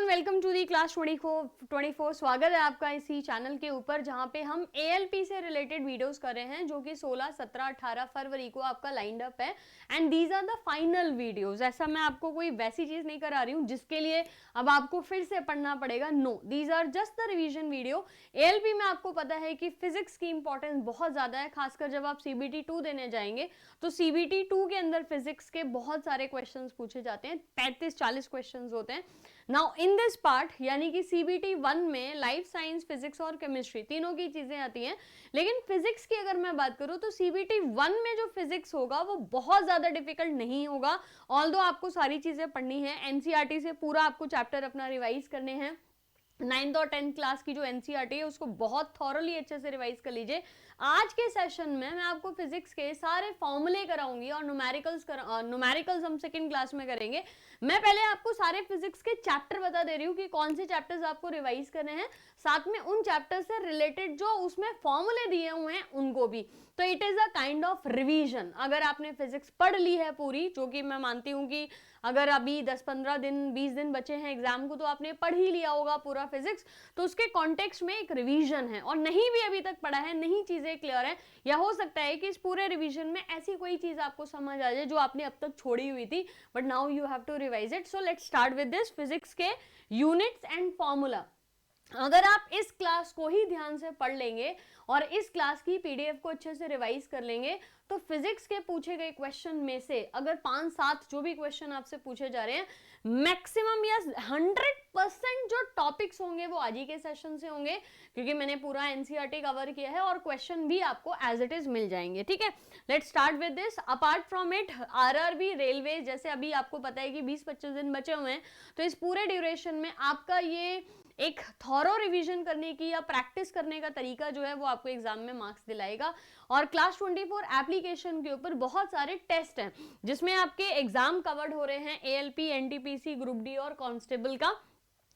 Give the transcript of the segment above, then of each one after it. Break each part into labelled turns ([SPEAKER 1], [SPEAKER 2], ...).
[SPEAKER 1] Everyone, welcome to the class 24। स्वागत है आपका इसी चैनल के ऊपर जहां पे हम एएलपी से रिलेटेड वीडियोस कर रहे हैं जो कि 16, 17, 18 फरवरी को आपका लाइंड अप है and these are the final videos. ऐसा मैं आपको कोई वैसी चीज नहीं करा रही हूँ जिसके लिए अब आपको फिर से पढ़ना पड़ेगा। No, these are just the revision video. ALP में आपको पता है कि फिजिक्स की इंपॉर्टेंस बहुत ज्यादा है, खासकर जब आप सीबीटी 2 देने जाएंगे तो सीबीटी 2 के अंदर फिजिक्स के बहुत सारे क्वेश्चंस पूछे जाते हैं, 35-40 क्वेश्चंस होते हैं। नाउ इन दिस पार्ट यानी कि सीबीटी 1 में लाइफ साइंस, फिजिक्स और केमिस्ट्री तीनों की चीजें आती हैं, लेकिन फिजिक्स की अगर मैं बात करूं तो सीबीटी 1 में जो फिजिक्स होगा वो बहुत ज्यादा डिफिकल्ट नहीं होगा। ऑल्दो आपको सारी चीजें पढ़नी है, एनसीईआरटी से पूरा आपको चैप्टर अपना रिवाइज करने हैं। 9th और 10th क्लास की जो एनसीईआरटी है उसको बहुत थॉरली अच्छे से रिवाइज कर लीजिए। आज के सेशन में मैं आपको फिजिक्स के सारे फॉर्मूले कराऊंगी और न्यूमेरिकल्स हम सेकंड क्लास में करेंगे। मैं पहले आपको सारे फिजिक्स के चैप्टर बता दे रही हूँ कि कौन से चैप्टर्स आपको रिवाइज करने हैं, साथ में उन चैप्टर से रिलेटेड जो उसमें फॉर्मूले दिए हुए हैं उनको भी। तो it is a kind of revision. अगर आपने फिजिक्स पढ़ ली है पूरी, जो कि मैं मानती हूँ कि अगर अभी 10-15 दिन 20 दिन बचे हैं एग्जाम को तो आपने पढ़ ही लिया होगा पूरा फिजिक्स, तो उसके कॉन्टेक्स्ट में एक रिवीजन है। और नहीं भी अभी तक पढ़ा है, नहीं चीजें क्लियर है, या हो सकता है कि इस पूरे रिवीजन में ऐसी कोई चीज आपको समझ आ जाए जो आपने अब तक छोड़ी हुई थी, but now you have to revise it. So let's start with this physics के यूनिट्स एंड फॉर्मूला। अगर आप इस क्लास को ही ध्यान से पढ़ लेंगे और इस क्लास की पीडीएफ को अच्छे से रिवाइज कर लेंगे तो फिजिक्स के पूछे गए क्वेश्चन में से अगर 5-7 जो भी क्वेश्चन आपसे पूछे जा रहे हैं, मैक्सिमम या 100% जो टॉपिक्स होंगे वो आज ही के सेशन से होंगे, क्योंकि मैंने पूरा एनसीईआरटी कवर किया है और क्वेश्चन भी आपको एज इट इज मिल जाएंगे। ठीक है, let's start with this. Apart from it, RRB, railway, जैसे अभी आपको पता है कि 20-25 दिन बचे हुए हैं, तो इस पूरे ड्यूरेशन में आपका ये एक थॉरो रिवीजन करने की या प्रैक्टिस करने का तरीका जो है वो आपको एग्जाम में मार्क्स दिलाएगा। और क्लास 24 एप्लीकेशन के ऊपर बहुत सारे टेस्ट हैं जिसमें आपके एग्जाम कवर्ड हो रहे हैं, एएलपी, एनटीपीसी, ग्रुप डी और कांस्टेबल का।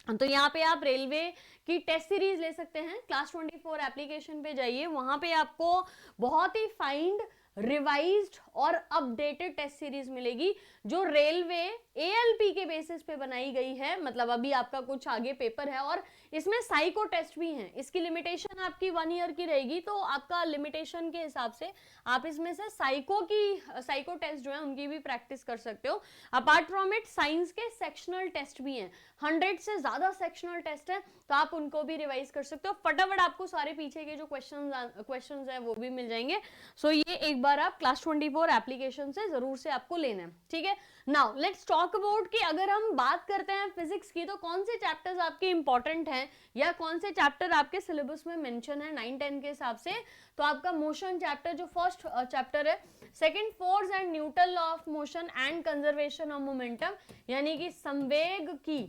[SPEAKER 1] तो यहाँ पे आप रेलवे की टेस्ट सीरीज ले सकते हैं। क्लास 24 एप्लीकेशन पे जाइए, वहां पे आपको बहुत ही फाइंड, रिवाइज्ड और अपडेटेड टेस्ट सीरीज मिलेगी जो रेलवे एएलपी के बेसिस पे बनाई गई है। मतलब अभी आपका कुछ आगे पेपर है और इसमें साइको टेस्ट भी हैं। इसकी लिमिटेशन आपकी 1 ईयर की रहेगी, तो आपका लिमिटेशन के हिसाब से आप इसमें से साइको टेस्ट जो है उनकी भी प्रैक्टिस कर सकते हो। अपार्ट फ्रॉम इट, साइंस के सेक्शनल टेस्ट भी हैं, 100 से ज्यादा सेक्शनल टेस्ट है, तो आप उनको भी रिवाइज कर सकते हो। फटाफट आपको सारे पीछे के जो क्वेश्चन है वो भी मिल जाएंगे। सो ये एक बार आप क्लास 24 एप्लीकेशन से जरूर से आपको लेना है। ठीक है, नाउ लेट्स टॉक अबाउट कि अगर हम बात करते हैं फिजिक्स की तो कौन से चैप्टर्स आपके इंपॉर्टेंट हैं या कौन से चैप्टर आपके सिलेबस में मेंशन है 9-10 के हिसाब से। तो आपका मोशन चैप्टर जो फर्स्ट चैप्टर है, second, force and Newton law of motion and conservation of momentum, यानी कि संवेग की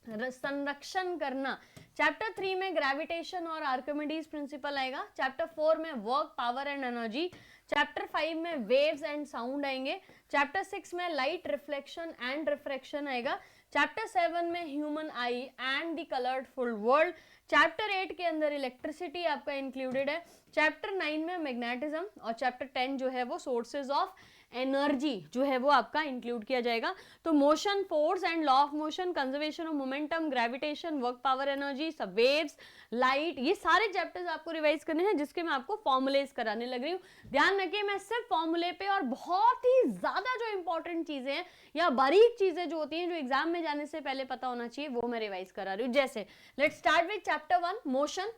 [SPEAKER 1] संरक्षण करना। चैप्टर 3 में ग्रेविटेशन और आर्किमिडीज प्रिंसिपल आएगा। चैप्टर 4 में work, power and energy. Chapter 5 में वेव्स एंड साउंड आएंगे। चैप्टर 6 में लाइट, रिफ्लेक्शन एंड रिफ्रैक्शन आएगा। चैप्टर 7 में human I and the colourful world. Chapter 8 के अंदर इलेक्ट्रिसिटी आपका इंक्लूडेड है। चैप्टर 9 में मैग्नेटिज्म और चैप्टर 10 जो है वो सोर्सेज ऑफ एनर्जी जो है वो आपका इंक्लूड किया जाएगा। तो motion, force and law of motion, conservation of momentum, gravitation, work, power, energy, सब वेव्स, लाइट, ये सारे चैप्टर्स आपको रिवाइज करने हैं जिसके मैं आपको फॉर्मुलेज कराने लग रही हूँ। ध्यान रखिए, मैं सिर्फ फॉर्मूले पे और बहुत ही ज्यादा जो इंपॉर्टेंट चीजें हैं या बारीक चीजें जो होती हैं जो एग्जाम में जाने से पहले पता होना चाहिए वो मैं रिवाइज करा रही हूँ। जैसे let's start with chapter 1 motion.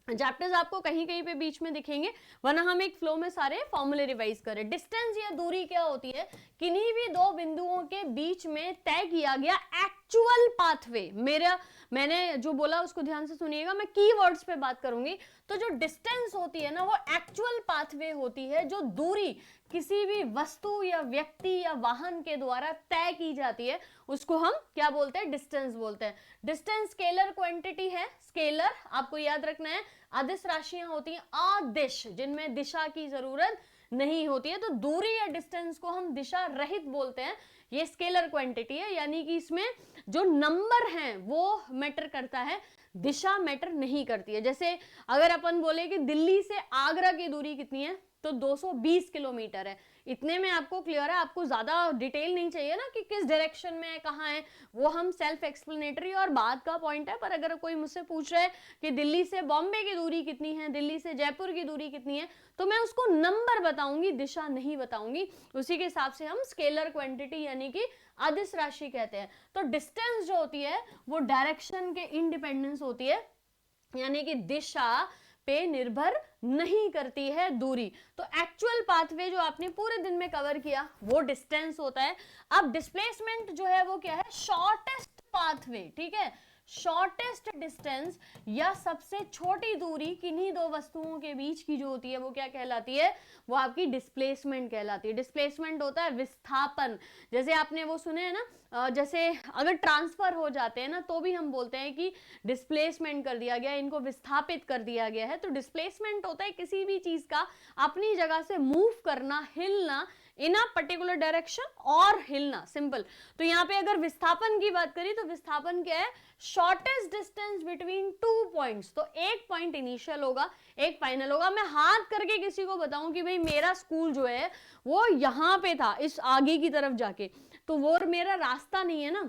[SPEAKER 1] Chapters आपको कहीं कहीं पे बीच में दिखेंगे, वरना हम एक फ्लो में सारे फॉर्मूले रिवाइज करें। डिस्टेंस या दूरी क्या होती है? किन्हीं भी दो बिंदुओं के बीच में तय किया गया एक्चुअल पाथवे। मैंने जो बोला उसको ध्यान से सुनिएगा, मैं कीवर्ड्स पे बात करूंगी। तो जो डिस्टेंस होती है ना वो एक्चुअल पाथवे होती है, जो दूरी किसी भी वस्तु या व्यक्ति या वाहन के द्वारा तय की जाती है उसको हम क्या बोलते हैं? डिस्टेंस बोलते हैं। डिस्टेंस स्केलर क्वांटिटी है। स्केलर आपको याद रखना है, अदिश राशियां होती हैं अदिश, जिनमें दिशा की जरूरत नहीं होती है। तो दूरी या डिस्टेंस को हम दिशा रहित बोलते हैं। ये स्केलर क्वांटिटी है, यानी कि इसमें जो नंबर हैं वो मैटर करता है, दिशा मैटर नहीं करती है। जैसे अगर अपन बोले कि दिल्ली से आगरा की दूरी कितनी है तो 220 किलोमीटर है। इतने में आपको क्लियर है, आपको ज्यादा डिटेल नहीं चाहिए ना कि किस डायरेक्शन में है, कहाँ है, वो हम सेल्फ एक्सप्लेनेटरी और बाद का पॉइंट है। पर अगर कोई मुझसे पूछ रहा है कि दिल्ली से बॉम्बे की दूरी कितनी है, दिल्ली से जयपुर की दूरी कितनी है, तो मैं उसको नंबर बताऊंगी, दिशा नहीं बताऊंगी। उसी के हिसाब से हम स्केलर क्वांटिटी यानी कि अदिश राशि कहते हैं। तो डिस्टेंस जो होती है वो डायरेक्शन के इंडिपेंडेंस होती है, यानी कि दिशा पे निर्भर नहीं करती है दूरी। तो एक्चुअल पाथवे जो आपने पूरे दिन में कवर किया वो डिस्टेंस होता है। अब डिस्प्लेसमेंट जो है वो क्या है, शॉर्टेस्ट पाथवे, ठीक है, शॉर्टेस्ट डिस्टेंस या सबसे छोटी दूरी किन्हीं दो वस्तुओं के बीच की जो होती है वो क्या कहलाती है, वो आपकी डिस्प्लेसमेंट कहलाती है। डिस्प्लेसमेंट होता है विस्थापन। जैसे आपने वो सुने हैं ना, जैसे अगर ट्रांसफर हो जाते हैं ना तो भी हम बोलते हैं कि डिस्प्लेसमेंट कर दिया गया, इनको विस्थापित कर दिया गया है। तो डिस्प्लेसमेंट होता है किसी भी चीज का अपनी जगह से मूव करना, हिलना इन अ पर्टिकुलर डायरेक्शन और हिलना, सिंपल। तो यहाँ पे अगर विस्थापन की बात करें तो विस्थापन क्या है, shortest distance between two points. तो एक पॉइंट इनिशियल होगा, एक फाइनल होगा। मैं हाथ करके किसी को बताऊं कि भाई मेरा स्कूल जो है वो यहाँ पे था, इस आगे की तरफ जाके, तो वो मेरा रास्ता नहीं है ना,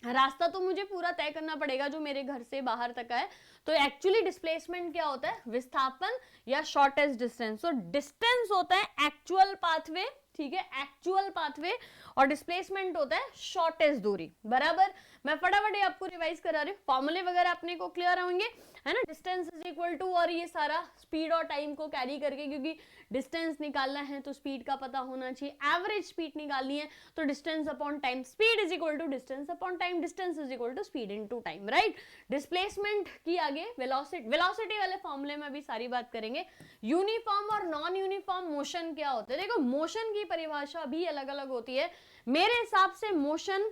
[SPEAKER 1] रास्ता तो मुझे पूरा तय करना पड़ेगा जो मेरे घर से बाहर तक है। तो एक्चुअली डिस्प्लेसमेंट क्या होता है, विस्थापन या शॉर्टेस्ट डिस्टेंस। तो डिस्टेंस होता है एक्चुअल पाथवे, ठीक है, एक्चुअल पाथवे, और डिस्प्लेसमेंट होता है शॉर्टेस्ट दूरी, बराबर। मैं फटाफट आपको रिवाइज करा रही हूँ, फॉर्मूले वगैरह अपने को क्लियर होंगे, है ना। डिस्टेंस इज इक्वल टू, और ये सारा स्पीड और टाइम को कैरी करके, क्योंकि डिस्टेंस निकालना है तो स्पीड का पता होना चाहिए, एवरेज स्पीड निकालनी है तो distance upon time, speed is equal to distance upon time, distance is equal to speed into time, right. Displacement की आगे वेलोसिटी, वेलोसिटी वाले फॉर्मूले में भी सारी बात करेंगे। यूनिफॉर्म और नॉन यूनिफॉर्म मोशन क्या होता है, देखो मोशन की परिभाषा भी अलग अलग होती है। मेरे हिसाब से मोशन,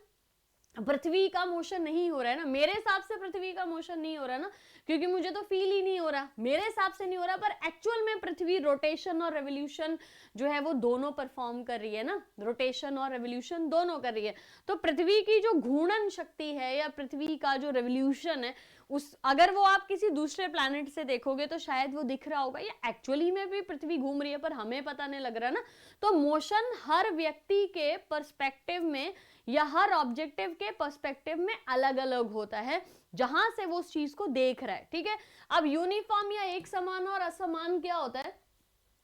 [SPEAKER 1] पृथ्वी का मोशन नहीं हो रहा है ना, मेरे हिसाब से पृथ्वी का मोशन नहीं हो रहा ना, क्योंकि मुझे तो फील ही नहीं हो रहा, मेरे हिसाब से नहीं हो रहा। पर एक्चुअल में पृथ्वी रोटेशन और रेवोल्यूशन जो है वो दोनों परफॉर्म कर रही है ना, रोटेशन और रेवोल्यूशन दोनों कर रही है। तो पृथ्वी की जो घूर्णन शक्ति है या पृथ्वी का जो रेवोल्यूशन है, उस अगर वो आप किसी दूसरे प्लैनेट से देखोगे तो शायद वो दिख रहा होगा, या एक्चुअली में भी पृथ्वी घूम रही है पर हमें पता नहीं लग रहा ना। तो मोशन हर व्यक्ति के पर्सपेक्टिव में या हर ऑब्जेक्टिव के पर्सपेक्टिव में अलग अलग होता है, जहां से वो उस चीज को देख रहा है, ठीक है। अब यूनिफॉर्म या एक समान और असमान क्या होता है,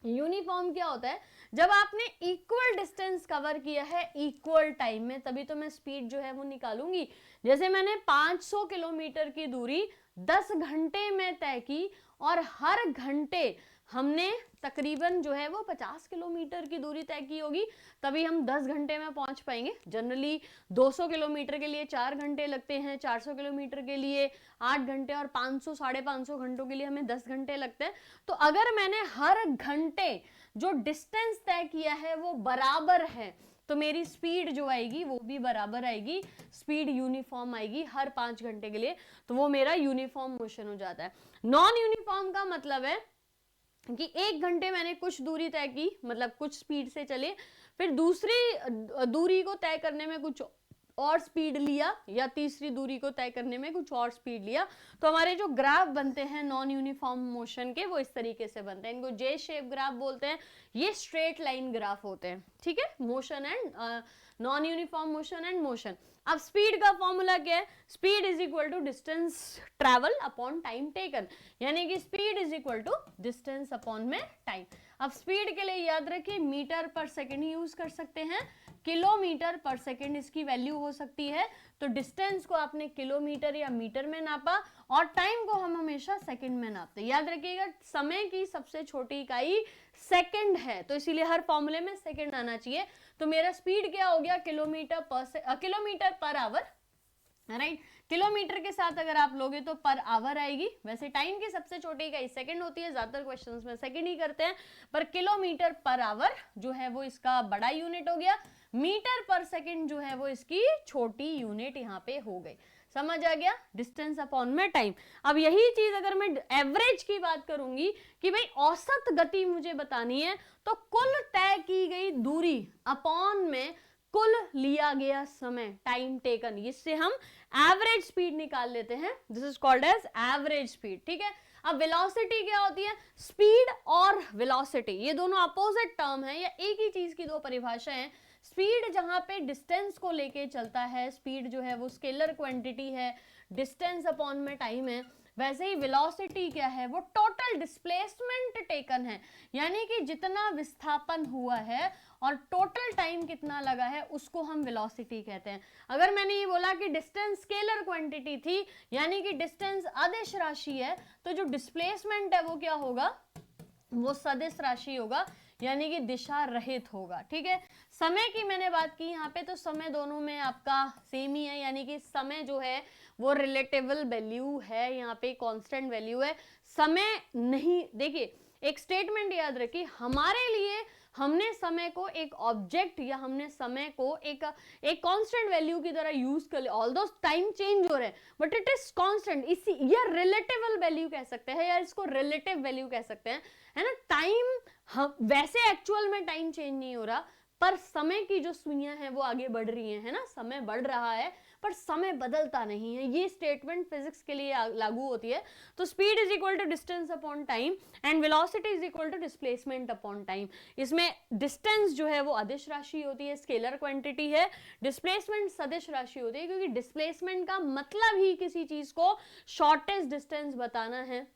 [SPEAKER 1] यूनिफॉर्म क्या होता है, जब आपने इक्वल डिस्टेंस कवर किया है इक्वल टाइम में, तभी तो मैं स्पीड जो है वो निकालूंगी। जैसे मैंने 500 किलोमीटर की दूरी 10 घंटे में तय की, और हर घंटे हमने तकरीबन जो है वो 50 किलोमीटर की दूरी तय की होगी, तभी हम 10 घंटे में पहुंच पाएंगे। जनरली 200 किलोमीटर के लिए 4 घंटे लगते हैं, 400 किलोमीटर के लिए 8 घंटे, और 500 550 घंटों के लिए हमें 10 घंटे लगते हैं। तो अगर मैंने हर घंटे जो डिस्टेंस तय किया है वो बराबर है, तो मेरी स्पीड जो आएगी वो भी बराबर आएगी, स्पीड यूनिफॉर्म आएगी हर 5 घंटे के लिए, तो वो मेरा यूनिफॉर्म मोशन हो जाता है। नॉन यूनिफॉर्म का मतलब है कि एक घंटे मैंने कुछ दूरी तय की, मतलब कुछ स्पीड से चले, फिर दूसरी दूरी को तय करने में कुछ और स्पीड लिया, या तीसरी दूरी को तय करने में कुछ और स्पीड लिया, तो हमारे जो ग्राफ बनते हैं नॉन यूनिफॉर्म मोशन के वो इस तरीके से बनते हैं। इनको जे शेप ग्राफ बोलते हैं, ये स्ट्रेट लाइन ग्राफ होते हैं, ठीक है। Motion and non uniform motion and motion. अब स्पीड का फॉर्मूला क्या है, speed is equal to distance travel upon time taken, यानी कि speed is equal to distance upon में टाइम। अब स्पीड के लिए याद रखिए मीटर पर सेकेंड यूज कर सकते हैं, किलोमीटर पर सेकेंड इसकी वैल्यू हो सकती है। तो डिस्टेंस को आपने किलोमीटर या मीटर में नापा, और टाइम को हम हमेशा सेकंड में नापते हैं। याद रखिएगा समय की सबसे छोटी इकाई सेकंड है, तो इसीलिए हर फॉर्मूले में सेकंड आना चाहिए। तो मेरा स्पीड क्या हो गया, kilometre per hour, right. Kilometre के साथ अगर आप लोगे तो पर आवर आएगी। वैसे टाइम की सबसे छोटी इकाई सेकंड होती है, ज्यादातर क्वेश्चंस में सेकंड ही करते हैं, पर किलोमीटर पर आवर जो है वो इसका बड़ा यूनिट हो गया, मीटर पर सेकंड जो है वो इसकी छोटी यूनिट यहाँ पे हो गई। समझ आ गया, डिस्टेंस अपॉन में टाइम। अब यही चीज अगर मैं एवरेज की बात करूंगी कि भाई औसत गति मुझे बतानी है, तो कुल तय की गई दूरी अपॉन में कुल लिया गया समय, टाइम टेकन, इससे हम एवरेज स्पीड निकाल लेते हैं। This is called as average speed, ठीक है। अब वेलोसिटी क्या होती है? स्पीड और वेलोसिटी ये दोनों अपोजिट टर्म है या एक ही चीज की दो परिभाषाएं हैं। स्पीड जहां पे डिस्टेंस को लेके चलता है, स्पीड जो है वो स्केलर क्वांटिटी है, डिस्टेंस अपॉन में टाइम है, वैसे ही वेलोसिटी क्या है? वो टोटल डिस्प्लेसमेंट टेकन है, यानी कि जितना विस्थापन हुआ है और टोटल टाइम कितना लगा है उसको हम वेलोसिटी कहते हैं। अगर मैंने ये बोला कि डिस्टेंस स्केलर क्वांटिटी थी, यानी कि डिस्टेंस अदिश राशि है, तो जो डिस्प्लेसमेंट है वो क्या होगा? वो सदिश राशि होगा, यानी कि दिशा रहित होगा। ठीक है, समय की मैंने बात की यहाँ पे, तो समय दोनों में आपका सेम ही है, यानी कि समय जो है वो रिलेटिवल वैल्यू है, यहाँ पे कांस्टेंट वैल्यू है। समय नहीं, देखिए एक स्टेटमेंट याद रखिए, हमारे लिए हमने समय को एक ऑब्जेक्ट या हमने समय को एक कांस्टेंट वैल्यू की तरह यूज कर लिया। ऑल्दो टाइम चेंज हो रहे हैं बट इट इज कांस्टेंट, इसी या रिलेटिवल वैल्यू कह सकते हैं या इसको रिलेटिव वैल्यू कह सकते हैं, है ना। टाइम वैसे एक्चुअल में टाइम चेंज नहीं हो रहा, पर समय की जो सुइयां हैं वो आगे बढ़ रही हैं, है ना। समय बढ़ रहा है पर समय बदलता नहीं है, ये स्टेटमेंट फिजिक्स के लिए लागू होती है। तो speed is equal to distance upon time and velocity is equal to displacement upon time. इसमें डिस्टेंस जो है वो अदिश राशि होती है, स्केलर क्वांटिटी है, डिस्प्लेसमेंट सदिश राशि होती है, क्योंकि डिस्प्लेसमेंट का मतलब ही किसी चीज को शॉर्टेस्ट डिस्टेंस बताना है,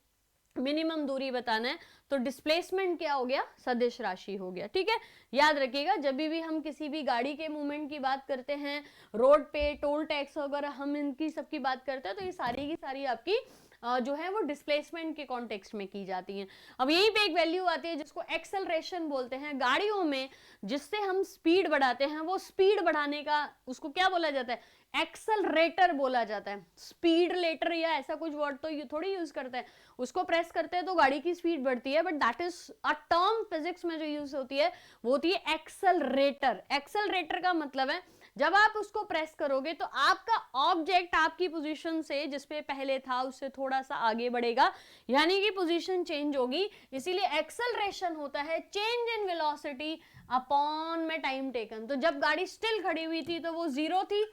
[SPEAKER 1] मिनिमम दूरी बताना है, तो डिस्प्लेसमेंट क्या हो गया? सदिश राशि हो गया। ठीक है, याद रखिएगा जब भी हम किसी भी गाड़ी के मूवमेंट की बात करते हैं, रोड पे टोल टैक्स वगैरह हम इनकी सबकी बात करते हैं, तो ये सारी की सारी आपकी जो है वो डिस्प्लेसमेंट के कॉन्टेक्स्ट में की जाती हैं। अब यहीं पे एक वैल्यू आती है जिसको एक्सेलरेशन बोलते हैं। गाड़ियों में जिससे हम स्पीड बढ़ाते हैं, वो स्पीड बढ़ाने का उसको क्या बोला जाता है? एक्सेलरेटर बोला जाता है। स्पीड लेटर या ऐसा कुछ वर्ड तो ये थोड़ी यूज करते हैं, उसको प्रेस करते हैं तो गाड़ी की स्पीड बढ़ती है, but that is a term physics में जो यूज होती है वो होती है एक्सेलरेटर। एक्सेलरेटर का मतलब है जब आप उसको प्रेस करोगे तो आपका ऑब्जेक्ट आपकी पोजीशन से जिसपे पहले था उससे थोड़ा सा आगे बढ़ेगा, यानी कि पोजीशन चेंज होगी, इसीलिए एक्सेलरेशन होता है चेंज इन वेलोसिटी अपॉन में टाइम टेकन। तो जब गाड़ी स्टिल खड़ी हुई थी तो वो 0 थी,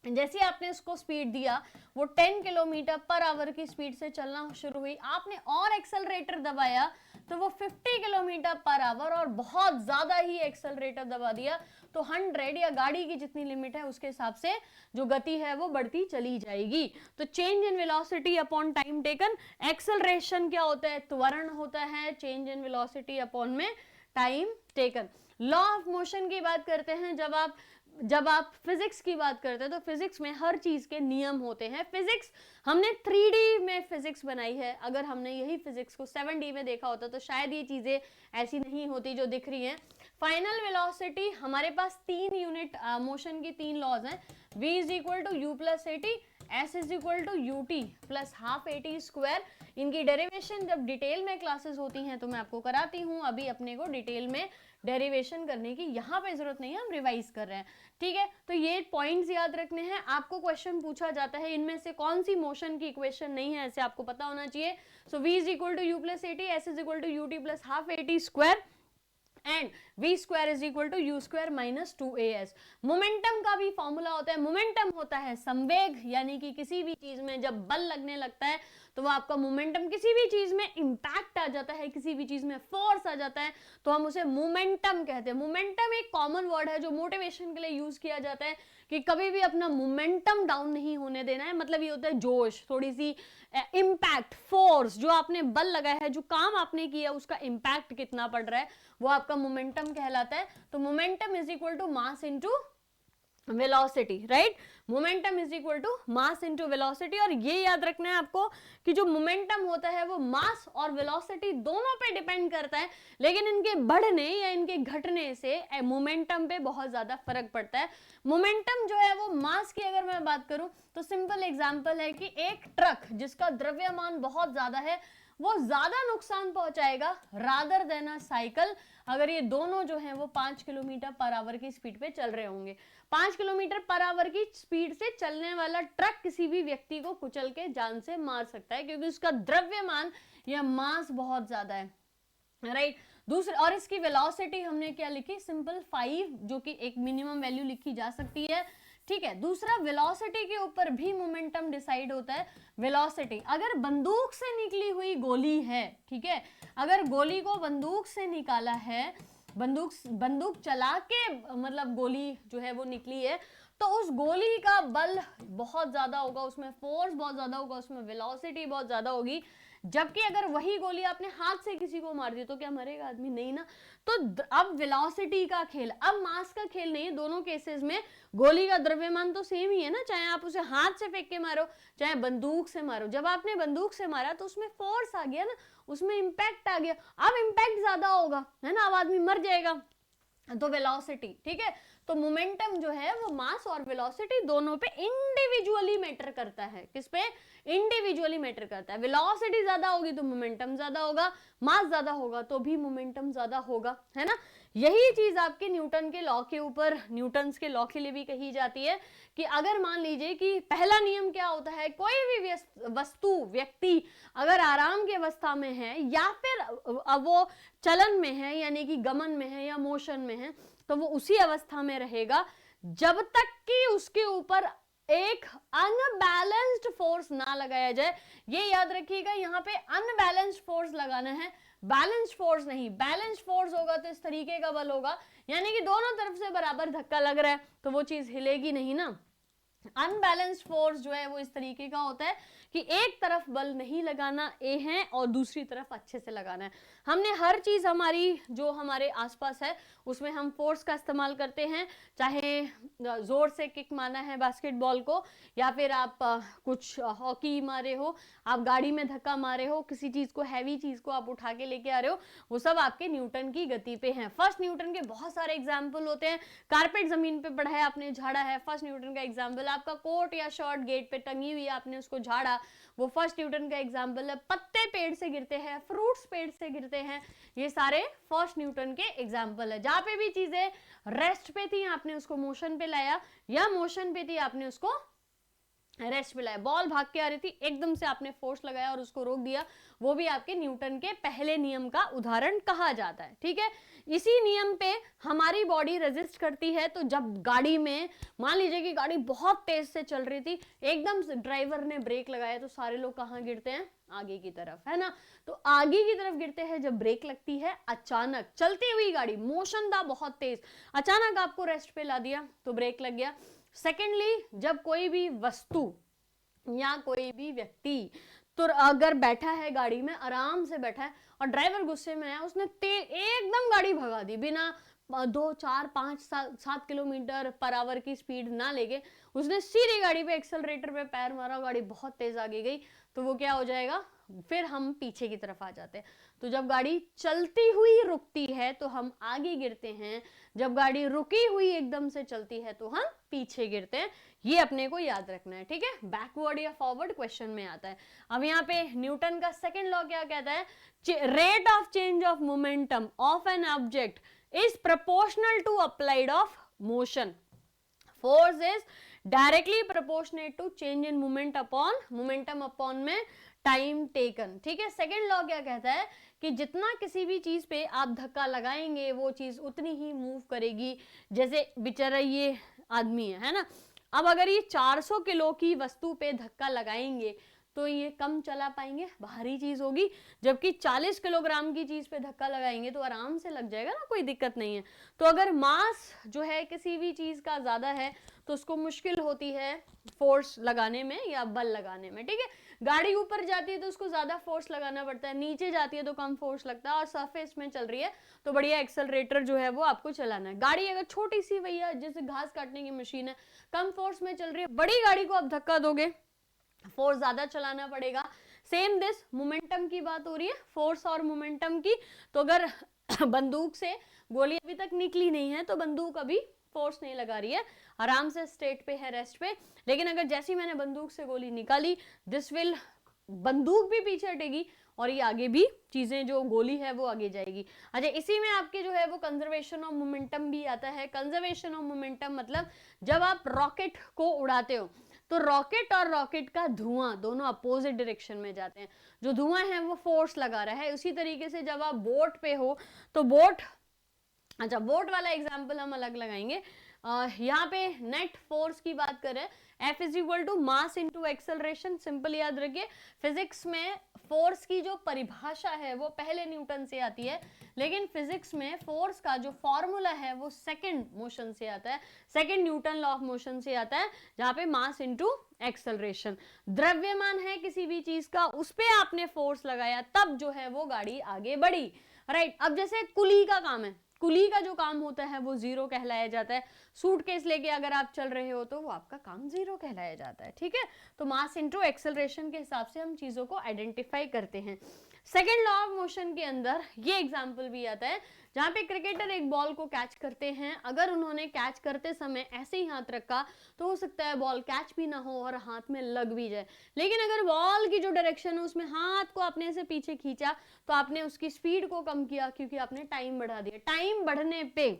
[SPEAKER 1] जैसे आपने उसको स्पीड दिया वो 10 किलोमीटर पर आवर की स्पीड से चलना शुरू हुई, आपने और एक्सेलरेटर दबाया तो वो 50 किलोमीटर पर आवर और बहुत ज्यादा ही एक्सेलरेटर दबा दिया तो 100 या गाड़ी की जितनी लिमिट है उसके हिसाब से जो गति है वो बढ़ती चली जाएगी। तो change in velocity upon time taken, acceleration क्या होता है? त्वरण होता है, चेंज इन वेलोसिटी अपॉन में time taken. Law of motion की बात करते हैं, जब आप फिजिक्स की बात करते हैं तो फिजिक्स में हर चीज के नियम होते हैं। फिजिक्स हमने 3D में फिजिक्स बनाई है, अगर हमने यही फिजिक्स को 7D में देखा होता तो शायद ये चीजें ऐसी नहीं होती जो दिख रही हैं। फाइनल वेलोसिटी, हमारे पास 3 यूनिट मोशन की 3 लॉज हैं। v is equal to u plus a t, s is equal to u t plus half a t square. इनकी डेरिवेशन जब डिटेल में क्लासेस होती हैं तो मैं आपको कराती हूँ, अभी अपने को डिटेल में डेरिवेशन करने की यहाँ पे जरूरत नहीं है, हम रिवाइज कर रहे हैं। ठीक है, तो ये पॉइंट्स याद रखने हैं। आपको क्वेश्चन पूछा जाता है इनमें से कौन सी मोशन की इक्वेशन नहीं है, ऐसे आपको पता होना चाहिए। So v is equal to u plus a t, S is equal to u t plus half a t square and v square is equal to u square minus 2as। Momentum का भी formula होता है, momentum होता है संवेग, यानी कि किसी भी चीज में जब बल लगने लगता है तो वो आपका मोमेंटम, किसी भी चीज में इंपैक्ट आ जाता है, किसी भी चीज में फोर्स आ जाता है तो हम उसे मोमेंटम कहते हैं। मोमेंटम एक कॉमन वर्ड है जो मोटिवेशन के लिए यूज किया जाता है कि कभी भी अपना मोमेंटम डाउन नहीं होने देना है। मतलब ये होता है जोश, थोड़ी सी इम्पैक्ट, फोर्स, जो आपने बल लगाया है, जो काम आपने किया उसका इम्पैक्ट कितना पड़ रहा है, वो आपका मोमेंटम कहलाता है। तो momentum is equal to mass into velocity, right. Momentum is equal to mass into velocity. और ये याद रखना है आपको कि जो मोमेंटम होता है वो मास और वेलोसिटी दोनों पे डिपेंड करता है, लेकिन इनके बढ़ने या इनके घटने से मोमेंटम पे बहुत ज्यादा फर्क पड़ता है। मोमेंटम जो है वो मास की अगर मैं बात करूं तो सिंपल एग्जांपल है कि एक ट्रक जिसका द्रव्यमान बहुत ज्यादा है वो ज्यादा नुकसान पहुंचाएगा रादर देन अ साइकिल, अगर ये दोनों जो हैं वो 5 किलोमीटर पर आवर की स्पीड पे चल रहे होंगे। 5 किलोमीटर पर आवर की स्पीड से चलने वाला ट्रक किसी भी व्यक्ति को कुचल के जान से मार सकता है क्योंकि उसका द्रव्यमान या मास बहुत ज्यादा है, राइट। दूसरे, और इसकी वेलोसिटी हमने क्या लिखी? सिंपल 5, जो कि एक मिनिमम वैल्यू लिखी जा सकती है। ठीक है। दूसरा, वेलोसिटी के ऊपर भी मोमेंटम डिसाइड होता है। वेलोसिटी, अगर बंदूक से निकली हुई गोली है, ठीक है, अगर गोली को बंदूक से निकाला है, बंदूक चला के मतलब गोली जो है वो निकली है, तो उस गोली का बल बहुत ज्यादा होगा, उसमें फोर्स बहुत ज्यादा होगा, उसमें वेलोसिटी बहुत ज्यादा होगी। जबकि अगर वही गोली आपने हाथ से किसी को मार दी तो क्या मरेगा आदमी? नहीं ना। तो अब वेलोसिटी का खेल, अब मास का खेल नहीं है। दोनों केसेस में गोली का द्रव्यमान तो सेम ही है ना, चाहे आप उसे हाथ से फेंक के मारो चाहे बंदूक से मारो। जब आपने बंदूक से मारा तो उसमें फोर्स आ गया ना, उसमें इंपैक्ट आ गया। अब इंपैक्ट ज्यादा होगा, है ना, अब आदमी मर जाएगा। तो वेलोसिटी, ठीक है। तो मोमेंटम जो है वो मास और वेलोसिटी दोनों पे इंडिविजुअली मैटर करता है। किस पे? इंडिविजुअली मैटर करता है। वेलोसिटी ज्यादा होगी तो मोमेंटम ज्यादा होगा, मास ज्यादा होगा तो भी मोमेंटम ज्यादा होगा, है ना। यही चीज आपके न्यूटन के लॉ के ऊपर, न्यूटन के लॉ के लिए भी कही जाती है कि अगर मान लीजिए कि पहला नियम क्या होता है, कोई भी वस्तु, व्यक्ति अगर आराम की अवस्था में है या फिर वो चलन में है यानी कि गमन में है या मोशन में है, तो वो उसी अवस्था में रहेगा जब तक कि उसके ऊपर एक अनबैलेंस्ड फोर्स ना लगाया जाए। ये याद रखिएगा, यहाँ पे अनबैलेंस्ड फोर्स लगाना है, बैलेंस्ड फोर्स नहीं। बैलेंस्ड फोर्स होगा तो इस तरीके का बल होगा, यानी कि दोनों तरफ से बराबर धक्का लग रहा है तो वो चीज हिलेगी नहीं ना। अनबैलेंस्ड फोर्स जो है वो इस तरीके का होता है कि एक तरफ बल नहीं लगाना ए है और दूसरी तरफ अच्छे से लगाना है। हमने हर चीज हमारी जो हमारे आसपास है उसमें हम फोर्स का इस्तेमाल करते हैं, चाहे जोर से किक मारना है बास्केटबॉल को, या फिर आप कुछ हॉकी मारे हो, आप गाड़ी में धक्का मारे हो, किसी चीज को, हैवी चीज को आप उठा के लेके आ रहे हो, वो सब आपके न्यूटन की गति पे हैं। फर्स्ट न्यूटन के बहुत सारे एग्जाम्पल होते हैं। कारपेट जमीन पे पड़ा है, आपने झाड़ा है, फर्स्ट न्यूटन का एग्जाम्पल। आपका कोट या शर्ट गेट पे टंगी हुई है, आपने उसको झाड़ा, वो फर्स्ट न्यूटन का एग्जाम्पल है। पत्ते पेड़ से गिरते हैं, फ्रूट्स पेड़ से गिरते हैं, ये सारे फर्स्ट न्यूटन के एग्जाम्पल है। जहां पे भी चीजें रेस्ट पे थी आपने उसको मोशन पे लाया, या मोशन पे थी आपने उसको रेस्ट पे लाया। बॉल भाग के आ रही थी, एकदम से आपने फोर्स लगाया और उसको रोक दिया, वो भी आपके न्यूटन के पहले नियम का उदाहरण कहा जाता है, ठीक है। इसी नियम पे हमारी बॉडी रेजिस्ट करती है। तो जब गाड़ी में मान लीजिए कि गाड़ी बहुत तेज से चल रही थी, एकदम से ड्राइवर ने ब्रेक लगाया, तो सारे लोग कहाँ गिरते हैं? आगे की तरफ, है ना। तो आगे की तरफ गिरते हैं जब ब्रेक लगती है। अचानक चलती हुई गाड़ी, मोशन था बहुत तेज, अचानक आपको रेस्ट पे ला दिया तो ब्रेक लग गया। सेकेंडली, जब कोई भी वस्तु या कोई भी व्यक्ति तो अगर बैठा है गाड़ी में, आराम से बैठा है और ड्राइवर गुस्से में है, उसने एकदम गाड़ी भगा दी बिना 2, 4, 5, 7 किलोमीटर पर आवर की स्पीड ना लेके, उसने सीधी गाड़ी पे एक्सेलरेटर पे पैर मारा, गाड़ी बहुत तेज आगे गई, तो वो क्या हो जाएगा? फिर हम पीछे की तरफ आ जाते हैं। तो जब गाड़ी चलती हुई रुकती है तो हम आगे गिरते हैं, जब गाड़ी रुकी हुई एकदम से चलती है तो हम पीछे गिरते हैं। ये अपने को याद रखना है, ठीक है। बैकवर्ड या फॉरवर्ड क्वेश्चन में आता है। अब यहाँ पे न्यूटन का सेकंड लॉ क्या कहता है? Rate of change of momentum of an object is proportional to applied of motion. Force is directly proportionate to change in momentum upon में time taken, ठीक है। सेकेंड लॉ क्या कहता है कि जितना किसी भी चीज पे आप धक्का लगाएंगे वो चीज उतनी ही मूव करेगी। जैसे बेचारा ये आदमी है ना, अब अगर ये 400 किलो की वस्तु पे धक्का लगाएंगे तो ये कम चला पाएंगे, भारी चीज होगी। जबकि 40 किलोग्राम की चीज पे धक्का लगाएंगे तो आराम से लग जाएगा ना, कोई दिक्कत नहीं है। तो अगर मास जो है किसी भी चीज का ज्यादा है तो उसको मुश्किल होती है फोर्स लगाने में या बल लगाने में, ठीक है। गाड़ी ऊपर जाती है तो उसको ज्यादा फोर्स लगाना पड़ता है, नीचे जाती है तो कम फोर्स लगता है, और सरफेस में चल रही है तो बढ़िया एक्सेलरेटर जो है वो आपको चलाना है। गाड़ी अगर छोटी सी भैया जैसे घास काटने की मशीन है, कम फोर्स में चल रही है, बड़ी गाड़ी को आप धक्का दोगे, फोर्स ज्यादा चलाना पड़ेगा। सेम दिस मोमेंटम की बात हो रही है, फोर्स और मोमेंटम की। तो अगर बंदूक से गोली अभी तक निकली नहीं है तो बंदूक अभी फोर्स नहीं लगा रही है, आराम से स्टेट पे है, रेस्ट पे। लेकिन अगर जैसी मैंने बंदूक से गोली निकाली, दिस विल, बंदूक भी पीछे हटेगी और ये आगे भी चीजें, जो गोली है वो आगे जाएगी। अच्छा, इसी में आपके जो है वो कंजर्वेशन ऑफ मोमेंटम भी आता है। कंजर्वेशन ऑफ मोमेंटम मतलब जब आप रॉकेट को उड़ाते हो तो रॉकेट और रॉकेट का धुआं दोनों अपोजिट डायरेक्शन में जाते हैं। जो धुआं है वो फोर्स लगा रहा है। उसी तरीके से जब आप बोट पे हो तो बोट, अच्छा बोट वाला एग्जांपल हम अलग लगाएंगे। यहाँ पे नेट फोर्स की बात करें, F is equal to mass into acceleration. Simple याद रखिए, फिजिक्स में फोर्स की जो परिभाषा है वो पहले न्यूटन से आती है, लेकिन फिजिक्स में फोर्स का जो फॉर्मूला है वो सेकंड मोशन से आता है, second Newton law of motion से आता है, जहां पे मास इंटू एक्सेलरेशन। द्रव्यमान है किसी भी चीज का, उस पे आपने फोर्स लगाया तब जो है वो गाड़ी आगे बढ़ी, राइट। अब जैसे कुली का काम है, कुली का जो काम होता है वो जीरो कहलाया जाता है। सूटकेस लेके अगर आप चल रहे हो तो वो आपका काम जीरो कहलाया जाता है, ठीक है। तो मास इंटू एक्सेलरेशन के हिसाब से हम चीजों को आइडेंटिफाई करते हैं। सेकेंड लॉ ऑफ मोशन के अंदर ये एग्जाम्पल भी आता है, जहां पे क्रिकेटर एक बॉल को कैच करते हैं, अगर उन्होंने कैच करते समय ऐसे ही हाथ रखा तो हो सकता है बॉल कैच भी ना हो और हाथ में लग भी जाए, लेकिन अगर बॉल की जो डायरेक्शन है उसमें हाथ को आपने से पीछे खींचा तो आपने उसकी स्पीड को कम किया, क्योंकि आपने टाइम बढ़ा दिया। टाइम बढ़ने पे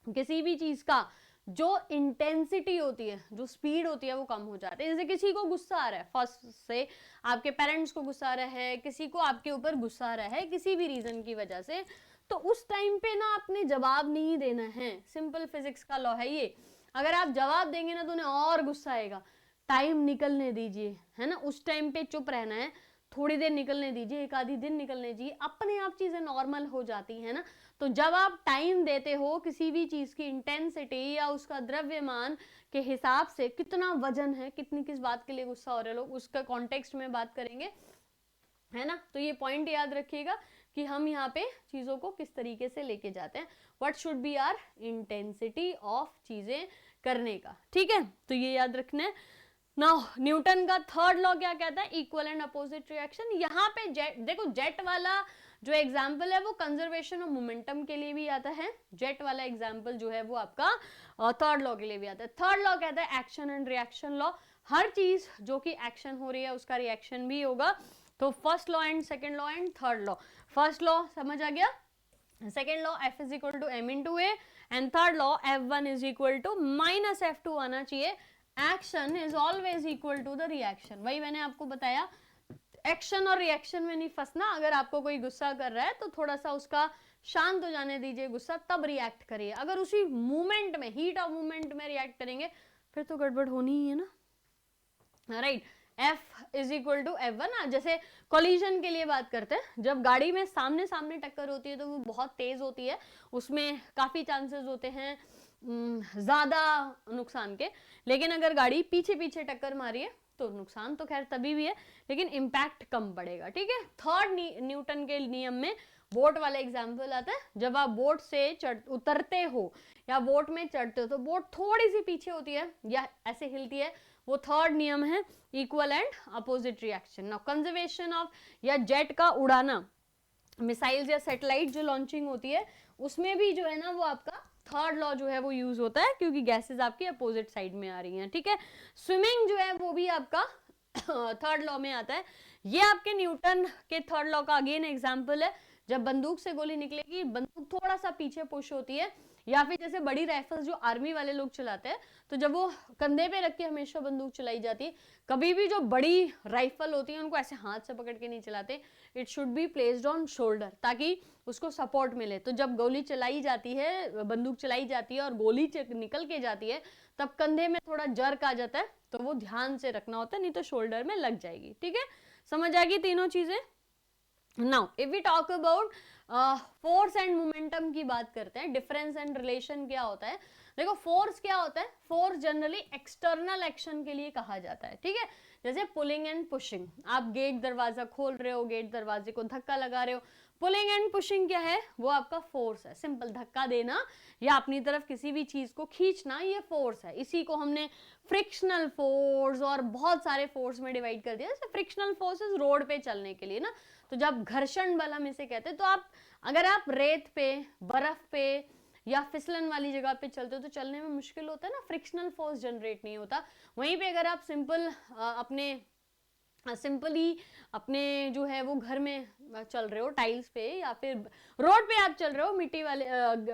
[SPEAKER 1] किसी भी चीज का जो इंटेंसिटी होती है, जो स्पीड होती है वो कम हो जाती है। जैसे किसी को गुस्सा आ रहा है, फर्स्ट से आपके पेरेंट्स को गुस्सा आ रहा है, किसी को आपके ऊपर गुस्सा आ रहा है किसी भी रीजन की वजह से, तो उस टाइम पे ना आपने जवाब नहीं देना है। सिंपल फिजिक्स का लॉ है ये, अगर आप जवाब देंगे ना तो उन्हें और गुस्सा आएगा। टाइम निकलने दीजिए, है ना, उस टाइम पे चुप रहना है, थोड़ी देर निकलने दीजिए, एक आधी दिन निकलने दीजिए, अपने आप चीजें नॉर्मल हो जाती है ना। तो जब आप टाइम देते हो किसी भी चीज की इंटेंसिटी या उसका द्रव्यमान के हिसाब से, कितना वजन है, कितनी किस बात के लिए गुस्सा हो रहे लोग, उसका कॉन्टेक्स्ट में बात करेंगे, है ना। तो ये पॉइंट याद रखिएगा कि हम यहाँ पे चीजों को किस तरीके से लेके जाते हैं, what should be our intensity of चीजें करने का, ठीक है। तो ये याद रखना है। नाउ न्यूटन का थर्ड लॉ क्या कहता है, इक्वल एंड अपोजिट रिएक्शन। यहाँ पे जेट, देखो जेट वाला जो एग्जाम्पल है वो कंजर्वेशन ऑफ मोमेंटम के लिए भी आता है, जेट वाला एग्जाम्पल जो है वो आपका थर्ड लॉ के लिए भी आता है। थर्ड लॉ कहता है एक्शन एंड रिएक्शन लॉ, हर चीज जो कि एक्शन हो रही है उसका रिएक्शन भी होगा। तो first law and second law and third law, first law समझ आ गया, second law F is equal to M into a, and third law F1 is equal to minus F2 आना चाहिए। Action is always equal to the reaction, वही मैंने आपको बताया, action और रिएक्शन में नहीं फंसना। अगर आपको कोई गुस्सा कर रहा है तो थोड़ा सा उसका शांत हो जाने दीजिए गुस्सा, तब रिएक्ट करिए। अगर उसी मूवमेंट में, हीट ऑफ मूवमेंट में रिएक्ट करेंगे फिर तो गड़बड़ होनी ही है ना, right. F is equal to F1। जैसे कोलिजन के लिए बात करते हैं, जब गाड़ी में सामने सामने टक्कर होती है तो वो बहुत तेज होती है, उसमें काफी चांसेस होते हैं ज्यादा नुकसान के, लेकिन अगर गाड़ी पीछे पीछे टक्कर मारी है तो नुकसान तो खैर तभी भी है, लेकिन इम्पैक्ट कम पड़ेगा, ठीक है। थर्ड न्यूटन के नियम में बोट वाला एग्जाम्पल आता है, जब आप बोट से उतरते हो या बोट में चढ़ते हो तो बोट थोड़ी सी पीछे होती है या ऐसे हिलती है, वो थर्ड नियम है, equal and opposite reaction. Now conservation of या जेट का उड़ाना, मिसाइल्स या सैटेलाइट जो लॉन्चिंग होती है उसमें भी जो है ना वो आपका थर्ड लॉ जो है वो यूज होता है, क्योंकि गैसेस आपकी अपोजिट साइड में आ रही हैं, ठीक है। स्विमिंग जो है वो भी आपका थर्ड लॉ में आता है। ये आपके न्यूटन के थर्ड लॉ का अगेन एग्जांपल है, जब बंदूक से गोली निकलेगी, बंदूक थोड़ा सा पीछे पुश होती है, या फिर जैसे बड़ी राइफल्स जो आर्मी वाले लोग चलाते हैं, तो जब वो कंधे पे रख के हमेशा बंदूक चलाई जाती है, कभी भी जो बड़ी राइफल होती है उनको ऐसे हाथ से पकड़ के नहीं चलाते, it should be placed on shoulder, ताकि उसको सपोर्ट मिले। तो जब गोली चलाई जाती है, बंदूक चलाई जाती है और गोली निकल के जाती है, तब कंधे में थोड़ा जर्क आ जाता है, तो वो ध्यान से रखना होता है, नहीं तो शोल्डर में लग जाएगी, ठीक है। समझ आ गई तीनों चीजें। Now if we talk about force and momentum की बात करते हैं, डिफरेंस एंड रिलेशन क्या होता है। देखो फोर्स क्या होता है, फोर्स जनरली एक्सटर्नल एक्शन के लिए कहा जाता है, ठीक है। जैसे पुलिंग एंड पुशिंग, आप गेट दरवाजा खोल रहे हो, गेट दरवाजे को धक्का लगा रहे हो, पुलिंग एंड पुशिंग क्या है, वो आपका फोर्स है। सिंपल धक्का देना या अपनी तरफ किसी भी चीज को खींचना, ये फोर्स है। इसी को हमने फ्रिक्शनल फोर्स और बहुत सारे फोर्स में डिवाइड कर दिया। जैसे फ्रिक्शनल फोर्सेस रोड पे चलने के लिए ना, तो जब घर्षण बल हम इसे कहते हैं, तो आप अगर आप रेत पे, बर्फ पे या फिसलन वाली जगह पे चलते हो तो चलने में मुश्किल होता है ना, फ्रिक्शनल फोर्स जनरेट नहीं होता। वहीं पे अगर आप सिंपली अपने जो है वो घर में चल रहे हो टाइल्स पे, या फिर रोड पे आप चल रहे हो मिट्टी वाले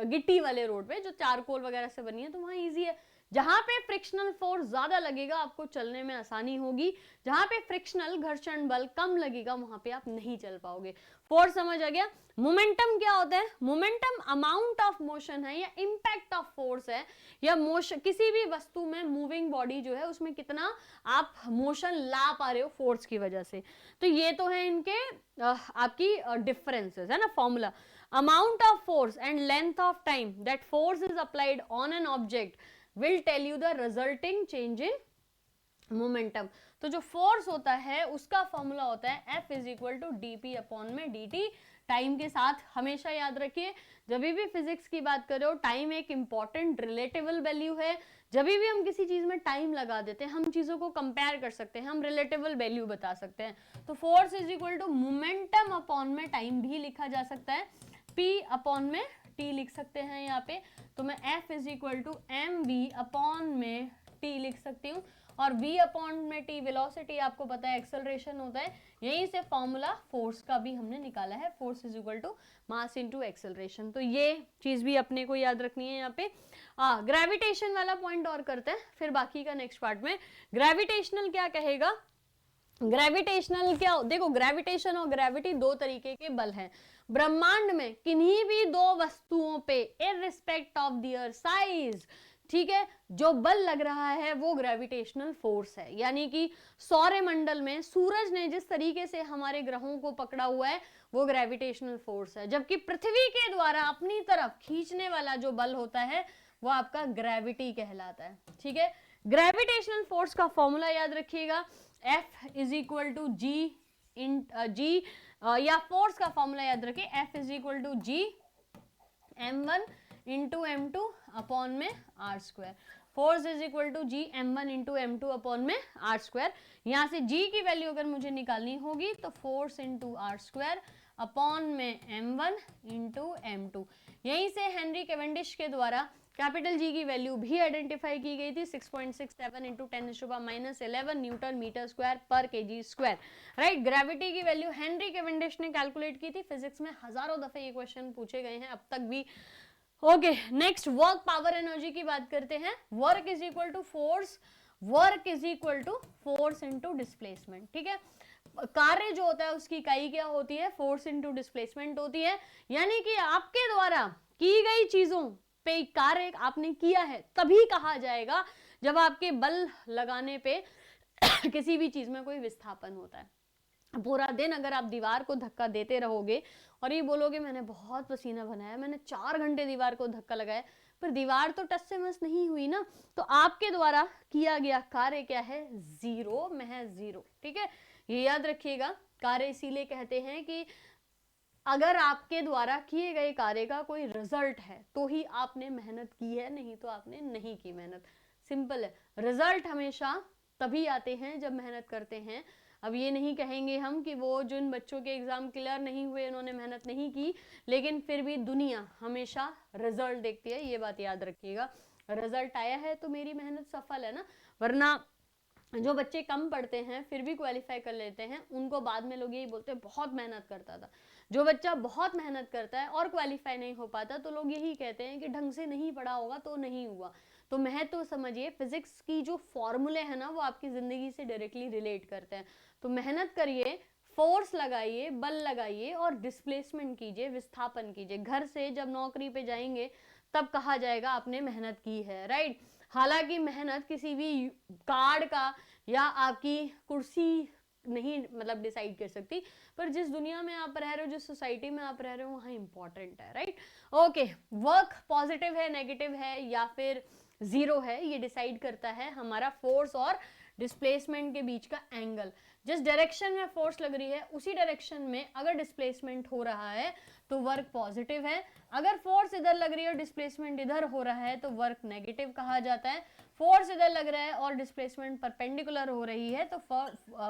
[SPEAKER 1] गिट्टी वाले रोड पे जो चारकोल वगैरह से बनी है, तो वहाँ इजी है, जहां पे फ्रिक्शनल फोर्स ज्यादा लगेगा आपको चलने में आसानी होगी, जहां पे फ्रिक्शनल घर्षण बल कम लगेगा वहां पे आप नहीं चल पाओगे। फोर्स समझ आ गया। मोमेंटम क्या होता है? मोमेंटम अमाउंट ऑफ मोशन है या इम्पैक्ट ऑफ फोर्स है, या मोशन, किसी भी वस्तु में मूविंग बॉडी जो है उसमें कितना आप मोशन ला पा रहे हो फोर्स की वजह से। तो ये तो है इनके आपकी डिफरेंसेस है ना, formula. Amount of force and length of time that force is applied on an object will tell you the resulting change in momentum. तो जो फोर्स होता है उसका फॉर्मूला होता है F is equal to d p upon में d t. Time के साथ हमेशा याद रखिए, जब भी फिजिक्स की बात करो टाइम एक इंपॉर्टेंट रिलेटिवल वैल्यू है। जब भी हम किसी चीज में टाइम लगा देते हैं हम चीजों को कंपेयर कर सकते हैं, हम रिलेटिवल वैल्यू बता सकते हैं। तो force is equal to momentum upon में टाइम भी लिखा जा सकता है, P अपॉन में T लिख सकते हैं यहाँ पे। तो मैं F is equal to m v upon में T लिख सकती हूँ, और v अपॉन में t वेलोसिटी आपको पता है एक्सेलरेशन होता है। यहीं से फॉर्मूला फोर्स का भी हमने निकाला है, force is equal to mass into acceleration. तो ये चीज भी अपने को याद रखनी है यहाँ पे। ग्रेविटेशन वाला पॉइंट और करते हैं फिर बाकी का नेक्स्ट पार्ट में। ग्रेविटेशनल क्या कहेगा? ग्रेविटेशनल क्या, देखो ग्रेविटेशन और ग्रेविटी दो तरीके के बल हैं। ब्रह्मांड में किन्हीं भी दो वस्तुओं पे इररिस्पेक्ट ऑफ देयर साइज, ठीक है, जो बल लग रहा है वो ग्रेविटेशनल फोर्स है। यानी कि सौरमंडल में सूरज ने जिस तरीके से हमारे ग्रहों को पकड़ा हुआ है वो ग्रेविटेशनल फोर्स है, जबकि पृथ्वी के द्वारा अपनी तरफ खींचने वाला जो बल होता है वो आपका ग्रेविटी कहलाता है। ठीक है, ग्रेविटेशनल फोर्स का फॉर्मूला याद रखिएगा, F is equal to G in G, या फोर्स का फॉर्मूला याद रखिए, F is equal to G m1 into m2 upon में r square. Force is equal to G m1 into m2 upon में r square. यहाँ से g की value अगर मुझे निकालनी होगी तो force into r square upon में m1 इंटू m2। यहीं से हेनरी कैवेंडिश के द्वारा कैपिटल G की वैल्यू भी आइडेंटिफाई की गई थी, 6.67 इंटू 10⁻11 न्यूटन मीटर स्क्वायर पर केजी स्क्वायर। राइट, ग्रेविटी की वैल्यू हेनरी कैवेंडिश ने कैलकुलेट की थी। फिजिक्स में हजारों दफे ये क्वेश्चन पूछे गए हैं अब तक भी। Okay, next work power energy की बात करते हैं। Work is equal to force, work is equal to force into displacement. ठीक है, कार्य जो होता है उसकी इकाई क्या होती है? फोर्स इनटू डिस्प्लेसमेंट होती है। यानी कि आपके द्वारा की गई चीजों पे कार्य आपने किया है तभी कहा जाएगा जब आपके बल लगाने पे किसी भी चीज में कोई विस्थापन होता है। पूरा दिन अगर आप दीवार को धक्का देते रहोगे और ये बोलोगे मैंने बहुत पसीना बनाया, मैंने 4 घंटे दीवार को धक्का लगाया, पर दीवार तो टस से मस नहीं हुई ना, तो आपके द्वारा किया गया कार्य क्या है? जीरो, महज जीरो। ठीक है, ये याद रखिएगा। कार्य इसीलिए कहते हैं कि अगर आपके द्वारा किए गए कार्य का कोई रिजल्ट है तो ही आपने मेहनत की है, नहीं तो आपने नहीं की मेहनत। सिंपल है, रिजल्ट हमेशा तभी आते हैं जब मेहनत करते हैं। अब ये नहीं कहेंगे हम कि वो जिन बच्चों के एग्जाम क्लियर नहीं हुए उन्होंने मेहनत नहीं की, लेकिन फिर भी दुनिया हमेशा रिजल्ट देखती है, ये बात याद रखिएगा। रिजल्ट आया है तो मेरी मेहनत सफल है ना। वरना जो बच्चे कम पढ़ते हैं फिर भी क्वालिफाई कर लेते हैं, उनको बाद में लोग यही बोलते हैं बहुत मेहनत करता था। जो बच्चा बहुत मेहनत करता है और क्वालिफाई नहीं हो पाता तो लोग यही कहते हैं कि ढंग से नहीं पढ़ा होगा तो नहीं हुआ। तो महत्व समझिए, फिजिक्स की जो फॉर्मूले हैं ना वो आपकी जिंदगी से डायरेक्टली रिलेट करते हैं। तो मेहनत करिए, फोर्स लगाइए, बल लगाइए और डिस्प्लेसमेंट कीजिए, विस्थापन कीजिए। घर से जब नौकरी पे जाएंगे तब कहा जाएगा आपने मेहनत की है। राइट, हालांकि मेहनत किसी भी कार्ड का या आपकी कुर्सी नहीं मतलब डिसाइड कर सकती, पर जिस दुनिया में आप रह रहे हो, जिस सोसाइटी में आप रह रहे हो वहाँ इंपॉर्टेंट है। राइट, ओके, वर्क पॉजिटिव है, नेगेटिव है या फिर जीरो है, ये डिसाइड करता है हमारा फोर्स और डिस्प्लेसमेंट के बीच का एंगल। जिस डायरेक्शन में फोर्स लग रही है उसी डायरेक्शन में अगर डिस्प्लेसमेंट हो रहा है तो वर्क पॉजिटिव है। अगर फोर्स इधर लग रही है और डिस्प्लेसमेंट इधर हो रहा है तो वर्क नेगेटिव कहा जाता है। फोर्स इधर लग रहा है और डिस्प्लेसमेंट परपेंडिकुलर हो रही है तो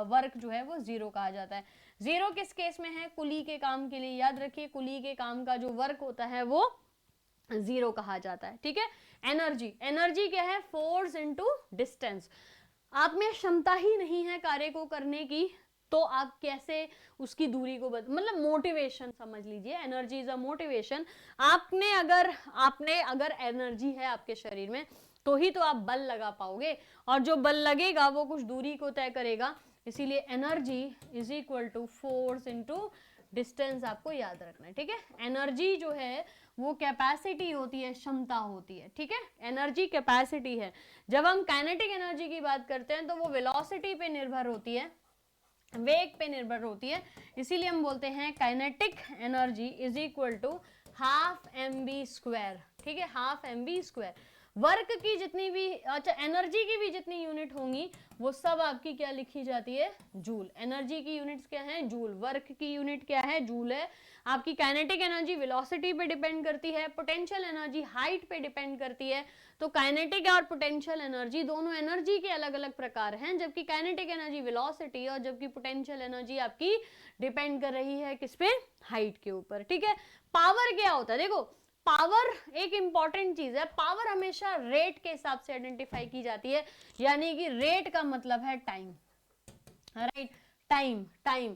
[SPEAKER 1] वर्क जो है वो जीरो कहा जाता है। जीरो किस केस में है? कुली के काम के लिए। याद रखिए, कुली के काम का जो वर्क होता है वो जीरो कहा जाता है। ठीक है, एनर्जी, एनर्जी क्या है? Force into distance. आप में क्षमता ही नहीं है कार्य को करने की तो आप कैसे उसकी दूरी को मतलब मोटिवेशन समझ लीजिए, एनर्जी इज अ मोटिवेशन। आपने अगर एनर्जी है आपके शरीर में, तो ही तो आप बल लगा पाओगे, और जो बल लगेगा वो कुछ दूरी को तय करेगा, इसीलिए energy is equal to force into distance आपको याद रखना है, ठीक है। एनर्जी जो है वो कैपेसिटी होती है, क्षमता होती है, ठीक है। एनर्जी कैपेसिटी है। जब हम काइनेटिक एनर्जी की बात करते हैं तो वो वेलोसिटी पे निर्भर होती है, वेग पे निर्भर होती है, इसीलिए हम बोलते हैं kinetic energy is equal to half mv square, ठीक है, हाफ mv स्क्वायर। वर्क की जितनी भी, अच्छा एनर्जी की भी जितनी यूनिट होंगी वो सब आपकी क्या लिखी जाती है, जूल। एनर्जी की यूनिट्स क्या है, जूल। वर्क की यूनिट क्या है, जूल है। आपकी काइनेटिक एनर्जी वेलोसिटी पे डिपेंड करती है, पोटेंशियल एनर्जी हाइट पे डिपेंड करती है। तो काइनेटिक और पोटेंशियल एनर्जी दोनों एनर्जी के अलग अलग प्रकार हैं, जबकि काइनेटिक एनर्जी वेलोसिटी और जबकि पोटेंशियल एनर्जी आपकी डिपेंड कर रही है किस पे, हाइट के ऊपर, ठीक है। पावर क्या होता है, देखो पावर एक इंपॉर्टेंट चीज है। पावर हमेशा रेट के हिसाब से आइडेंटिफाई की जाती है, यानी कि रेट का मतलब है टाइम, राइट। टाइम, टाइम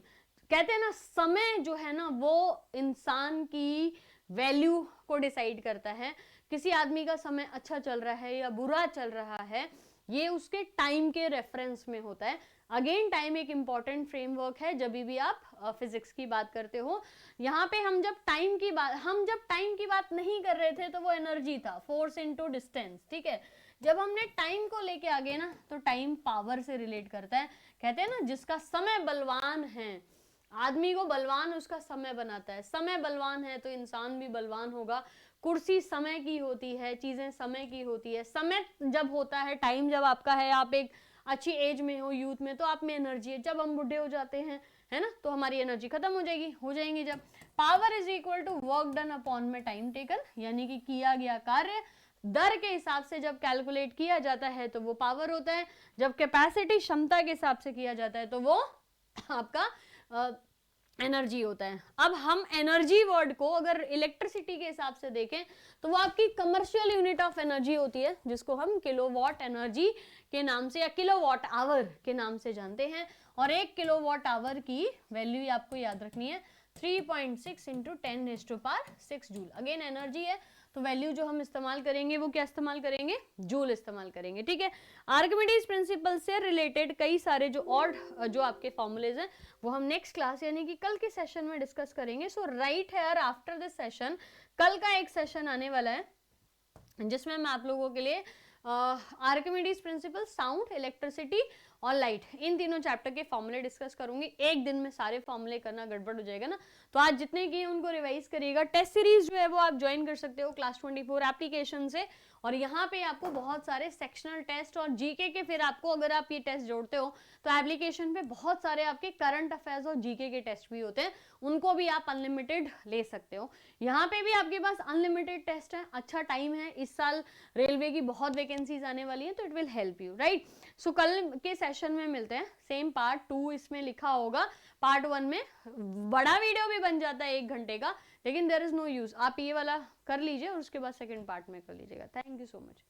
[SPEAKER 1] कहते हैं ना, समय जो है ना वो इंसान की वैल्यू को डिसाइड करता है। किसी आदमी का समय अच्छा चल रहा है या बुरा चल रहा है, ये उसके टाइम के रेफरेंस में होता है। अगेन टाइम एक इंपॉर्टेंट फ्रेमवर्क है जब भी आप फिजिक्स की बात करते हो। यहाँ पे हम जब टाइम की बात नहीं कर रहे थे तो वो एनर्जी था, फोर्स इनटू डिस्टेंस, ठीक है। जब हमने टाइम को लेके आ गए ना तो टाइम पावर से रिलेट करता है। कहते हैं ना जिसका समय बलवान है, आदमी को बलवान उसका समय बनाता है। समय बलवान है तो इंसान भी बलवान होगा। कुर्सी समय की होती है, चीजें समय की होती है। समय जब होता है, टाइम जब आपका है, आप एक अच्छी एज में हो, यूथ में, तो आप में एनर्जी है। जब हम बुढ़े हो जाते हैं, है ना, तो हमारी एनर्जी खत्म हो जाएंगी जब। Power is equal to work done upon में टाइम टेकन, यानी कि किया गया कार्य दर के हिसाब से जब कैलकुलेट किया जाता है तो वो पावर होता है। जब कैपेसिटी क्षमता के हिसाब से किया जाता है तो वो आपका एनर्जी होता है। अब हम एनर्जी वर्ड को अगर इलेक्ट्रिसिटी के हिसाब से देखें तो वो आपकी कमर्शियल यूनिट ऑफ एनर्जी होती है, जिसको हम किलोवाट एनर्जी के नाम से या किलोवाट आवर के नाम से जानते हैं। और एक किलोवाट आवर की वैल्यू आपको याद रखनी है 3.6 इंटू 10⁻⁶ जूल। अगेन एनर्जी है तो वैल्यू जो हम इस्तेमाल करेंगे वो क्या इस्तेमाल करेंगे, जूल इस्तेमाल करेंगे, ठीक है। आर्किमिडीज प्रिंसिपल से रिलेटेड कई सारे जो आपके फॉर्मूलेज हैं वो हम नेक्स्ट क्लास यानी कि कल के सेशन में डिस्कस करेंगे। So right here after this session, कल का एक सेशन आने वाला है जिसमें मैं आप लोगों के लिए आर्किमिडीज प्रिंसिपल, साउंड, इलेक्ट्रिसिटी और लाइट, इन तीनों चैप्टर के फॉर्मूले डिस्कस करूंगी। एक दिन में सारे फॉर्मूले करना गड़बड़ हो जाएगा ना, तो आज जितने किए उनको रिवाइज करिएगा। टेस्ट सीरीज जो है वो आप ज्वाइन कर सकते हो क्लास 24 एप्लीकेशन से, और यहाँ पे आपको बहुत सारे सेक्शनल टेस्ट और जीके के, फिर आपको अगर आप ये टेस्ट जोड़ते हो तो एप्लीकेशन पे बहुत सारे आपके करंट अफेयर्स और जीके के टेस्ट भी होते हैं, उनको भी आप अनलिमिटेड ले सकते हो। यहाँ पे भी आपके पास अनलिमिटेड टेस्ट है, अच्छा टाइम है, इस साल रेलवे की बहुत वैकेंसीज आने वाली है तो it will help you, right. So कल के सेशन में मिलते हैं। सेम पार्ट 2 इसमें लिखा होगा, पार्ट 1 में बड़ा वीडियो भी बन जाता है 1 घंटे का, लेकिन देयर इज नो यूज। आप ये वाला कर लीजिए और उसके बाद सेकंड पार्ट में कर लीजिएगा। Thank you so much.